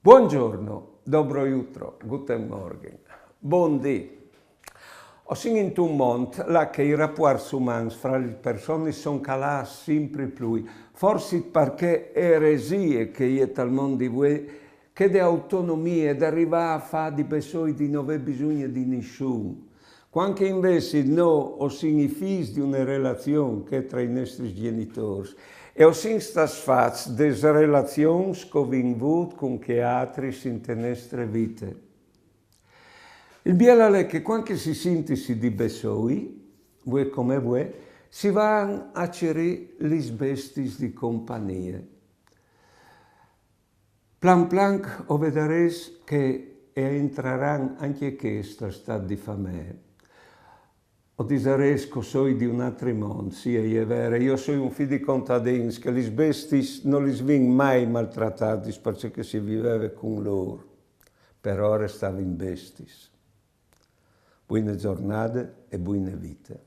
Buongiorno, dobro jutro, guten Morgen, bon dì. O sin in un mont, là che i rapporti umani fra le persone sono calati sempre più, forse perché eresie che è al mondo di voi, che di autonomia, di arrivare a fare di persone di non avere bisogno di nessuno. Quando invece noi siamo i figli di una relazione che è tra i nostri genitori, e siamo stati fatti delle relazioni che abbiamo avuto con che altri in le nostre vite. Il bello è che quando si sente di besoi, voi come voi, si vanno a cercare le bestie di compagnia. Plan plan vedrete che entreranno anche questo stato di famiglia. O disares che sono di un altro mondo, sì, è vero, io sono un figlio di contadini, che le bestie non li vengono mai maltrattati perché si viveva con loro, però restavano in bestie. Buone giornate e buone vite.